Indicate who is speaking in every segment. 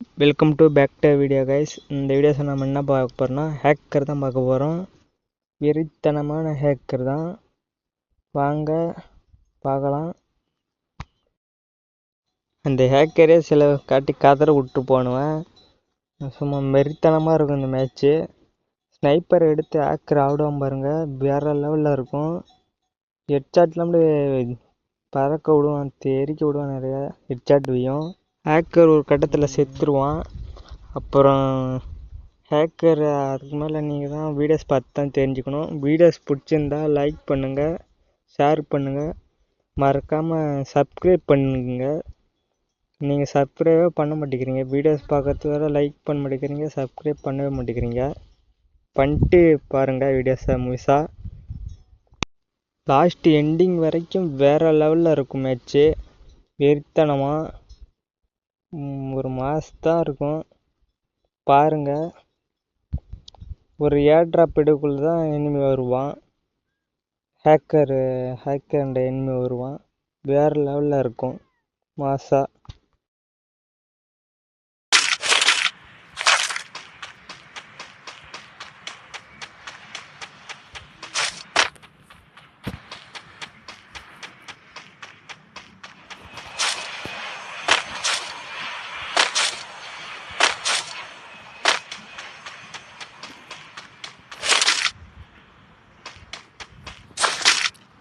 Speaker 1: Welcome to back to video guys. இந்த வீடியோஸை நம்ம என்ன பார்க்க போகிறோம்னா ஹேக்கர் தான் பார்க்க போகிறோம். வெறித்தனமான ஹேக்கர் தான், வாங்க பார்க்கலாம். அந்த ஹேக்கரே சில காட்டி கதற விட்டு போனுவேன். சும்மா வெறித்தனமாக இருக்கும் இந்த மேட்ச்சு. ஸ்னைப்பர் எடுத்து ஹேக்கர் ஆடுவான் பாருங்க, வேறு லெவலில் இருக்கும். ஹெட்ஷாட்லாம் பறக்க விடுவான், எரிக்க விடுவான், நிறையா ஹெட்ஷாட் வையும். ஹேக்கர் ஒரு கட்டத்தில் செத்துருவான். அப்புறம் ஹேக்கர் அதுக்கு மேலே நீங்கள் தான் வீடியோஸ் பார்த்து தான் தெரிஞ்சுக்கணும். வீடியோஸ் பிடிச்சிருந்தா லைக் பண்ணுங்கள், ஷேர் பண்ணுங்கள், மறக்காமல் சப்ஸ்கிரைப் பண்ணுங்க. நீங்கள் சப்ஸ்கிரைபே பண்ண மாட்டேங்கிறீங்க, வீடியோஸ் பார்க்கறது வேறு லைக் பண்ண மாட்டேங்கிறீங்க, சப்ஸ்கிரைப் பண்ணவே மாட்டேங்கிறீங்க. பண்ணிட்டு பாருங்கள் வீடியோஸை முழுசாக. லாஸ்ட் எண்டிங் வரைக்கும் வேறு லெவலில் இருக்கும் மேட்ச்சு. வெறித்தனமாக ஒரு மாதம் இருக்கும் பாருங்கள். ஒரு ஏர்ட்ராப் எடுக்குள்ள தான் எனிமி வருவான், ஹேக்கர் அண்ட் எனிமி வருவான். வேறு லெவலில் இருக்கும் மாசா.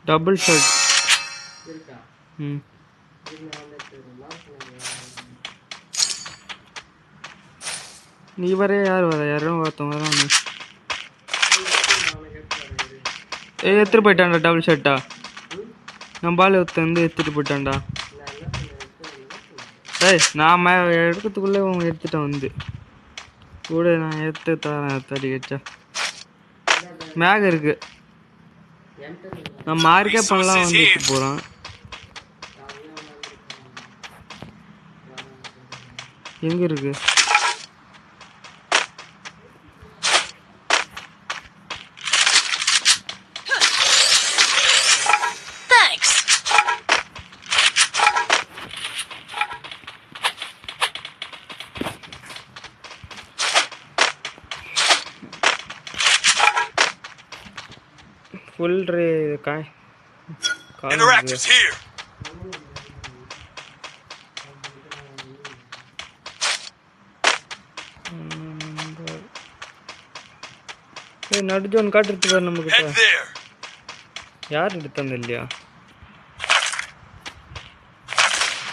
Speaker 1: Double shot. நீ வர யார் வர, யாரும் ஒருத்தவங்க வரான். எடுத்துட்டு போயிட்டான்டா டபுள் ஷாட்டா. நம்ம பால் ஒருத்தன் வந்து எடுத்துட்டு போயிட்டான்டா. நான் எடுக்கிறதுக்குள்ளே அவங்க எடுத்துட்டேன் வந்து கூட. நான் எடுத்து தரேன், தடி கச்சா மேக இருக்கு. நான் மார்க்கே பண்ணலாம் வந்துட்டு போகிறான். எங்க இருக்கு? Full
Speaker 2: Interactives here.
Speaker 1: நடு ஜோன் காட்டுறதுக்கு நம்ம கிட்ட யார் எடுத்தது இல்லையா?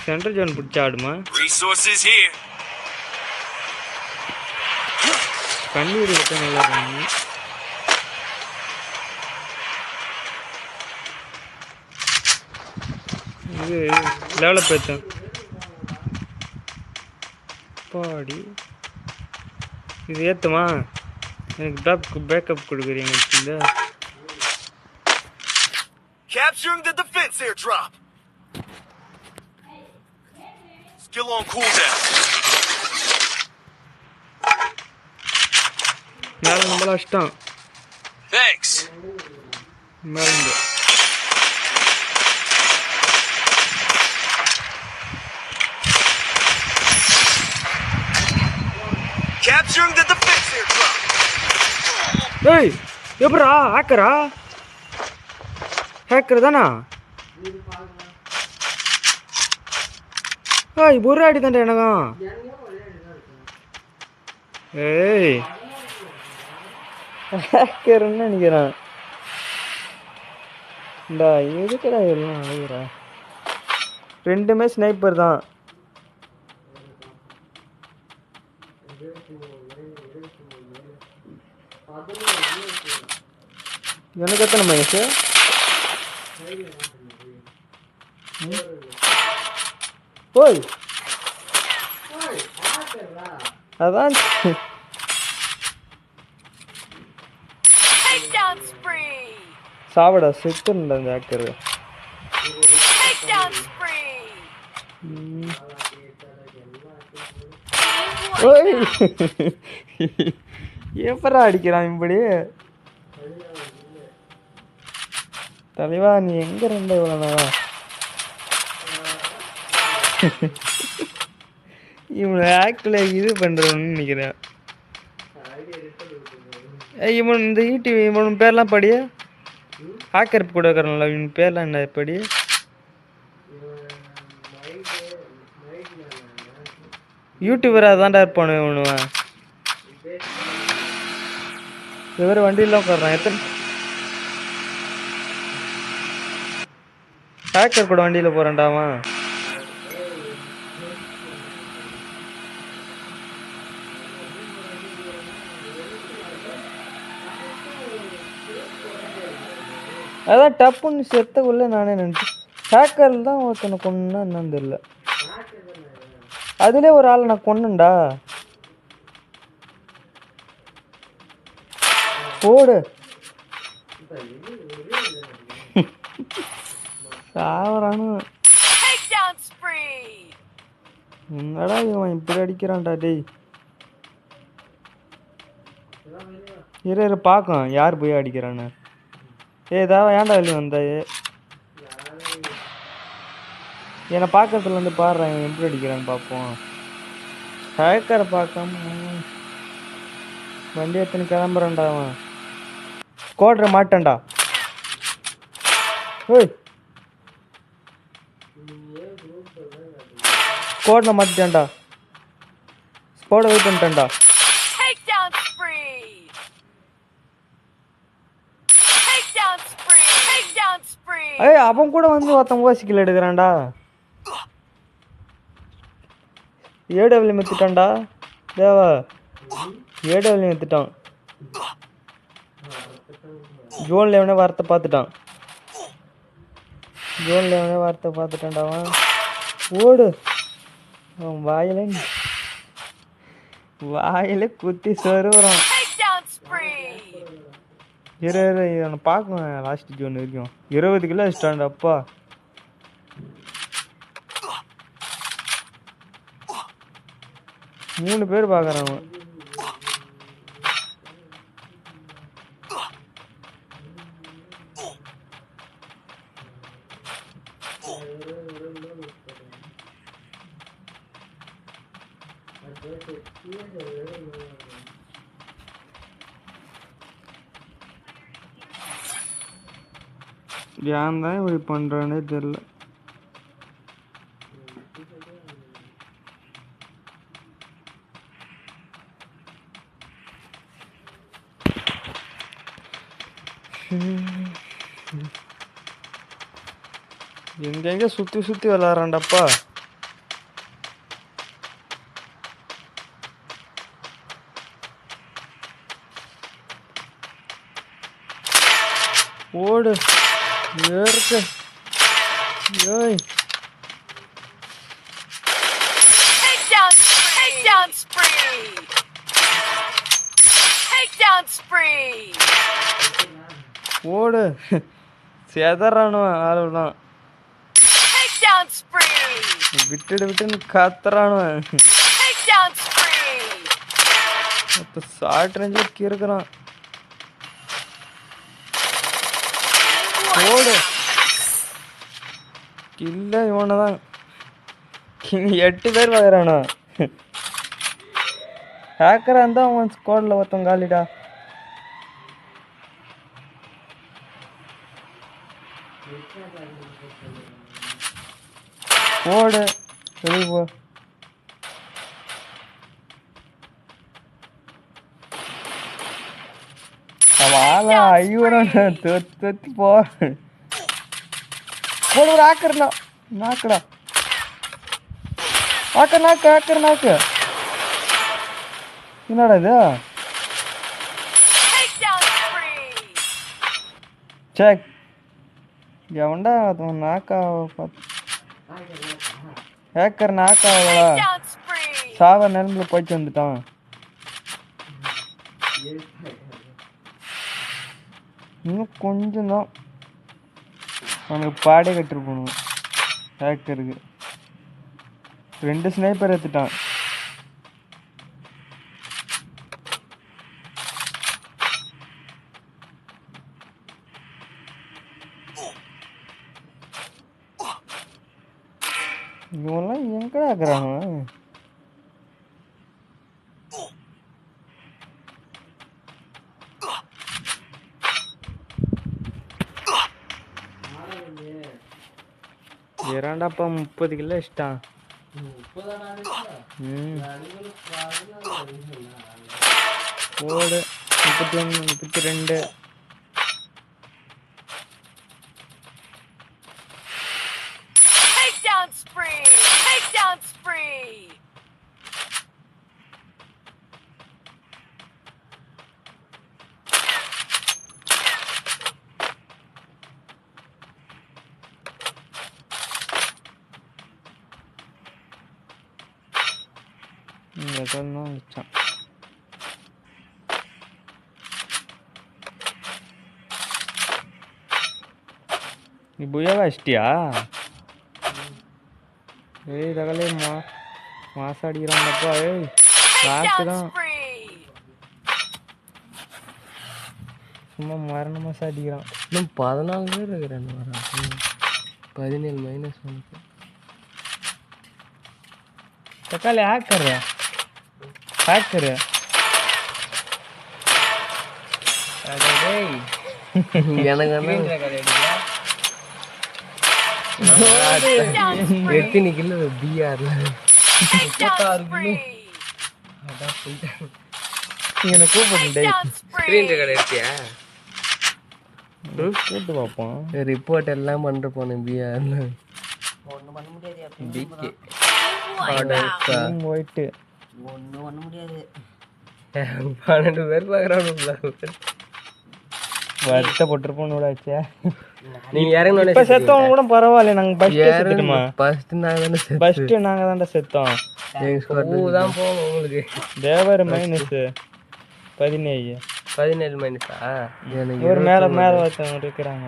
Speaker 1: சென்ட்ரல் ஜோன் பிடிச்ச ஆடுமா?
Speaker 2: Resources here.
Speaker 1: கண்ணீர் எடுத்த நல்லா இருக்கு. இது லெவலப் ஏற்றேன் பாடி. இது ஏற்றுமா? எனக்கு பேக்கப் கொடுக்குறீங்க. இந்த
Speaker 2: Capturing the defense airdrop. Still on cooldown.
Speaker 1: மேலே நம்மள அஷ்டம்.
Speaker 2: Thanks.
Speaker 1: மேலே
Speaker 2: Capturing the defense airdrop.
Speaker 1: எப்படா ஹேக்கரா? ஹேக்கர் தானா? ஒரு அடி தான்டா எனக்கும். ஹேக்கர்ன்னு நினைக்கிறேன். எதுக்குடா எல்லாம் அழுகுறா? ரெண்டுமே ஸ்னைப்பர் தான். எனக்கு எத்தனை மயசு? ஓய் அதான் சாவடா செத்துண்டா அந்த ஹேக்கர். ஓய் எப்பரா அடிக்கிறான் இப்படி? தலைவா நீ எங்க இருந்த இவ்வளோ நேரம்? இவன் ஆக்டில் இது பண்ணுறோன்னு நினைக்கிறேன். இவன் இந்த இவன் பேர்லாம் படி ஹேக்கர் கூட இருக்கிறான்ல, இவன் பேர்லாம் என்ன படி? யூடியூபராக தான்டா இருப்பானு இவனுவன். இவர் வண்டியில் உட்காடுறான். எத்தனை ஹேக்கர் கூட வண்டியில் போகிறான்டா அவன். அதான் டப்புன்னு செத்தக்குள்ள நானே நினச்சேன் ஹேக்கர் தான் ஒருத்தனை கொன்னா என்னன்னு தெரியல. அதுலேயே ஒரு ஆள் நான் கொன்னேன்டா. போடு சாவறானு. என்னடா இவன் இப்படி அடிக்கிறான்டா டேய். இரு பார்க்கும் யார் போய் அடிக்கிறான்னு. ஏதாவது ஏன்டா வெளியே வந்தாயே? என்னை பார்க்கறதுல வந்து பாடுறேன் எப்படி அடிக்கிறான்னு பார்ப்போம். ஹேக்கரை பார்க்காம வண்டி எத்தனை கிளம்புறான்டா அவன். கோட்ரை மாட்டான்டா. ஓய் ஸ்குவாட்ல மாட்டிட்டான்டா. ஸ்குவாட வெயிட் பண்ணிட்டான்டா. ஏய் அவன் கூட வந்து ஒருத்தன் ஓசிக்கல் எடுக்கிறான்டா. ஏடபிள்யூ மெத்துட்டான்டா தேவா. ஏடபிள்யூ மெத்துட்டான். ஜோன்ல எவனே வார்த்தை பார்த்துட்டான். ஜோன்ல எவனே வார்த்தை பார்த்துட்டான்டா அவன். ஓடு. அவன் வாயில குத்தி சொருவுறான். இவனை பார்க்குவேன் லாஸ்ட் ஜோன் வரைக்கும் 20 கிலோ வச்சிட்டான்டா அப்பா. மூணு பேர் பார்க்குறான் அவன். ஏன் தான் இப்படி பண்ணுறானே தெரில. எங்கெங்க சுற்றி சுற்றி விளாட்றான்டாப்பா. ஓடு ஏறுக்கு. ஏய் ஓடு செதறானுவன் ஆளுலாம். விட்டுன்னு கத்துறானுவன். ஷார்ட் ரேஞ்சில் கீறுக்கிறான். ஓடு இல்லை இவனை தான் 8 பேர் பார்க்குறானா. ஹேக்கராக இருந்தால் அவன் ஸ்குவாடில் ஒருத்தன் காலிடா. ஓடு வெளியே போ. அவன் ஆளா ஐயோரம் தொத்தி போ. போடு ஒரு ஆக்கர்னா நாக்குடா. ஆக்கர் நாக்கு. என்னடா இது? செக் எவன்டா நாக்கா பார்த்து. ஹேக்கர் நாக்காவா சாவ நிலம்புல போயிட்டு வந்துட்டான். இன்னும் கொஞ்சம் தான் அவனுக்கு பாடே கட்டிட்டு போகணும். ஹேக்கருக்கு 2 ஸ்னைப்பர் எடுத்துட்டான். இவெல்லாம் எங்கடா இருக்கிறாங்க? ஏறாண்டாப்பா 30 கிலோ இஷ்டம். போடு 31 32.
Speaker 3: Takedown spree! Takedown spree!
Speaker 1: இதெல்லாம் வச்சான். நீ புயவா இஷ்டியா? ஏய் தகலே மாசம் அடிக்கிறான்ப்பா. ஏய் லாஸ்ட் தான் சும்மா மரண மாசம் அடிக்கிறான்.
Speaker 4: இன்னும் 14 பேர் இருக்கிறான்னு வரான். 17 மைனஸ் 1.
Speaker 1: தக்காளி ஹேக்கர்
Speaker 4: எனக்கு எத்தனை கிலோ பிஆர்ல
Speaker 1: கூப்பிட்டு பார்ப்போம்.
Speaker 4: ரிப்போர்ட் எல்லாம் பண்ற போனேன் பிஆர்ல.
Speaker 1: போயிட்டு
Speaker 4: 12 பேர் பாக்குறாங்க.
Speaker 1: வருத்தப்பட்டிருப்போம் விடாச்சே.
Speaker 4: நீங்க இறங்கணும்.
Speaker 1: இப்ப செத்தவங்க கூட பரவாயில்ல. நாங்க செத்துட்டுமா
Speaker 4: ஃபர்ஸ்ட்
Speaker 1: நாங்க தான்டா செத்தோம்.
Speaker 4: தான் போவோம். உங்களுக்கு
Speaker 1: தேவர் மைனஸ் 17
Speaker 4: மைனஸா?
Speaker 1: ஒரு மேல ஒருத்தவங்க இருக்கிறாங்க.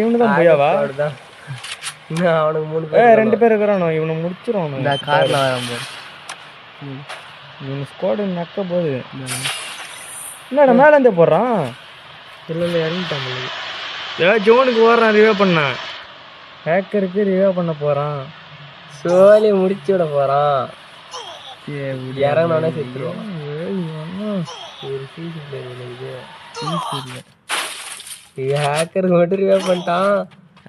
Speaker 1: இவனுதான் போயாவா?
Speaker 4: அவனுக்கு 3 பேர்
Speaker 1: 2 பேர் இருக்கிறானோ. இவனை முடிச்சிடும். இவனு ஸ்குவாடு நக்க போகுது. என்னடா மேல இருந்தே போடுறான்.
Speaker 4: இல்ல இறங்கிட்டாங்க.
Speaker 1: ஜோனுக்கு ஓடுறான். ரிவே பண்ணான். ஹேக்கருக்கு ரிவே பண்ண போறான்.
Speaker 4: சோலி முடிச்சு விட போறான். இறங்கினோடனே செத்துருவான். ஹேக்கருக்கு மட்டும் ரிவே பண்ணிட்டான்.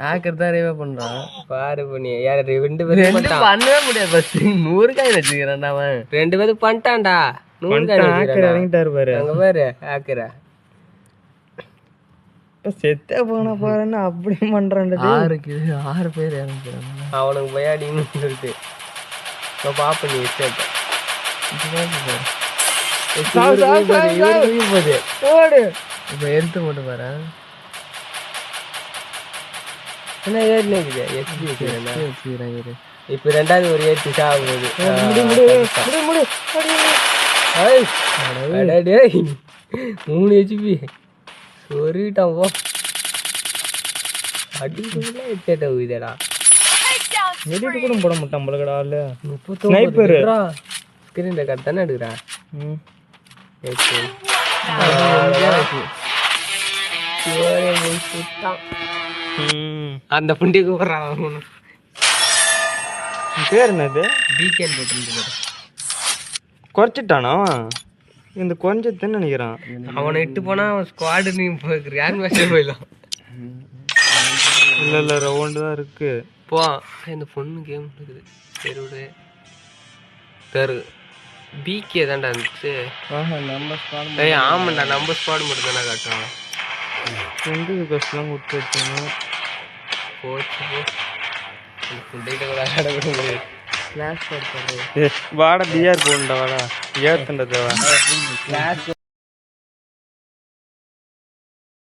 Speaker 4: ஹேக்கர் தான் ரிவே பண்றான். பாரு பண்ணி யார 2 பேரும் பண்ணவே முடியாது. ஃபர்ஸ்ட் 100 காயின் வச்சுக்கிறான்டா அவன். 2 பேரும் பண்ணிட்டான்டா. 100 காயின்
Speaker 1: ஹேக்கர் இறங்கிட்டாரு பாரு.
Speaker 4: அங்க பாரு ஹேக்கர
Speaker 1: செத்தே போன பாருன்னு அப்படி பண்றான்.
Speaker 4: 6 பேர் இறங்கிக்கிறாங்க. அவனுக்கு பயாடின்னு சொல்லிட்டு பாப்ப நீ இப்ப எடுத்து போட்டு பாரு. என்ன இப்ப 2வது ஒரு 8 சாகுது. 3 HP சொல்லிட்டான். போ அடிக்கடா
Speaker 1: எடிட் கூட போட மாட்டான் போலடா. ஆளு
Speaker 4: 39
Speaker 1: ஸ்னைப்பர்
Speaker 4: ஸ்கிரீன் ரெக்கார்ட் தானே எடுக்கிறான். அந்த புண்டிக்கு போடுறான்.
Speaker 1: பேர் என்னது?
Speaker 4: பிகேன் போட்டு
Speaker 1: குறைச்சிட்டானா? இந்த குறைஞ்சதுன்னு நினைக்கிறான்.
Speaker 4: அவனை இட்டு போனா அவன் ஸ்குவாடு நீ கிராண்ட் மாஸ்டர் போயிடலாம்.
Speaker 1: இல்ல ரவுண்டு தான் இருக்கு.
Speaker 4: போ இந்த பொண்ணு கேம் இருக்குது. தெருவுடு தெரு பிகே தான்டா இருந்துச்சு.
Speaker 1: நம்ம ஸ்குவாட்
Speaker 4: ஆமாண்டா நம்ம ஸ்குவாட் மட்டும் தானே காட்டுறான்.
Speaker 1: ரெண்டு கஷ்டம் விட்டு வச்சோம்.
Speaker 4: போச்சு போ. புண்டைகிட்ட கூட ஆட முடியாது. கிளாஸ் போட்டு
Speaker 1: வாடா பிஆர் போண்டா வாடா ஏத்தண்டா தேவா கிளாஸ்